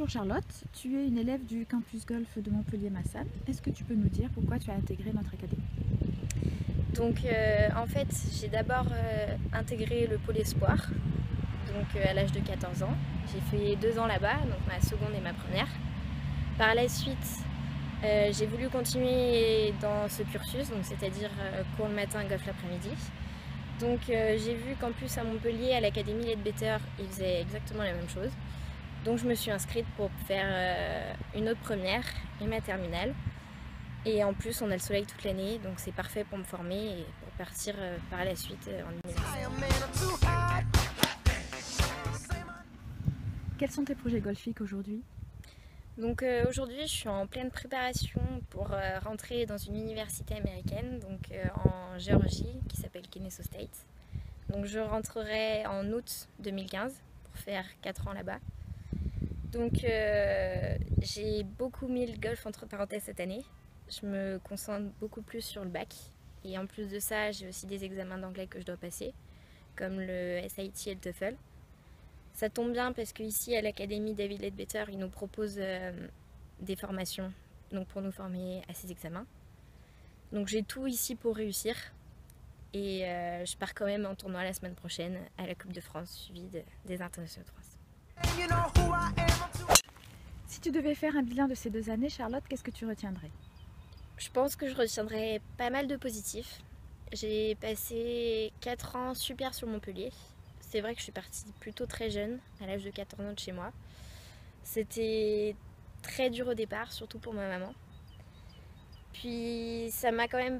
Bonjour Charlotte, tu es une élève du campus golf de Montpellier-Massat. Est-ce que tu peux nous dire pourquoi tu as intégré notre académie? Donc en fait j'ai d'abord intégré le pôle espoir à l'âge de 14 ans. J'ai fait 2 ans là-bas, donc ma seconde et ma première. Par la suite j'ai voulu continuer dans ce cursus, c'est-à-dire cours le matin, golf l'après-midi. Donc j'ai vu qu'en plus à Montpellier, à l'académie Leadbetter, ils faisaient exactement la même chose. Donc je me suis inscrite pour faire une autre première et ma terminale. Et en plus on a le soleil toute l'année, donc c'est parfait pour me former et pour partir par la suite en université. Quels sont tes projets golfiques aujourd'hui? Donc aujourd'hui je suis en pleine préparation pour rentrer dans une université américaine, en Géorgie, qui s'appelle Kennesaw State. Donc je rentrerai en août 2015 pour faire 4 ans là-bas. Donc j'ai beaucoup mis le golf entre parenthèses cette année. Je me concentre beaucoup plus sur le bac. Et en plus de ça, j'ai aussi des examens d'anglais que je dois passer, comme le SAT et le TOEFL. Ça tombe bien parce qu'ici à l'académie David Leadbetter, ils nous proposent des formations pour nous former à ces examens. Donc j'ai tout ici pour réussir. Et je pars quand même en tournoi la semaine prochaine à la Coupe de France, suivie des internationaux de France. Si tu devais faire un bilan de ces 2 années, Charlotte, qu'est-ce que tu retiendrais? Je pense que je retiendrai pas mal de positifs. J'ai passé 4 ans super sur Montpellier. C'est vrai que je suis partie plutôt très jeune, à l'âge de 14 ans de chez moi. C'était très dur au départ, surtout pour ma maman. Puis ça m'a quand même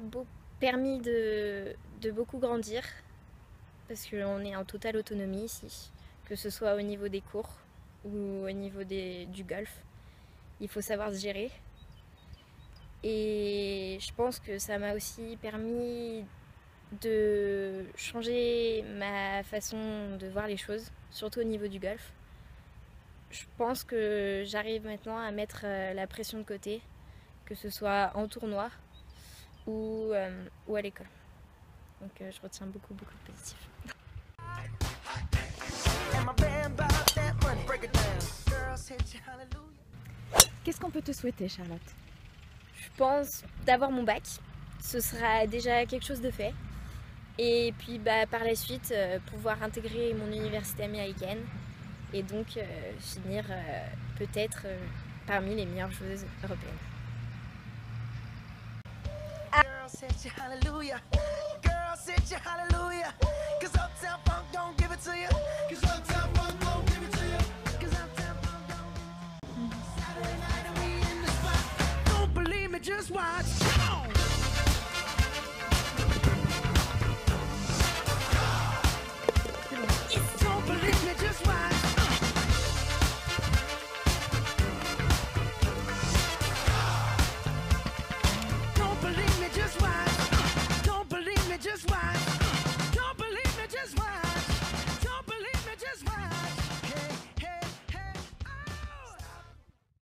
permis de beaucoup grandir, parce qu'on est en totale autonomie ici, que ce soit au niveau des cours ou au niveau du golf. Il faut savoir se gérer. Et je pense que ça m'a aussi permis de changer ma façon de voir les choses, surtout au niveau du golf. Je pense que j'arrive maintenant à mettre la pression de côté, que ce soit en tournoi ou à l'école. Donc je retiens beaucoup de positifs. Qu'est-ce qu'on peut te souhaiter, Charlotte? Je pense d'avoir mon bac, ce sera déjà quelque chose de fait. Et puis par la suite, pouvoir intégrer mon université américaine et donc finir peut-être parmi les meilleures joueuses européennes. Just watch.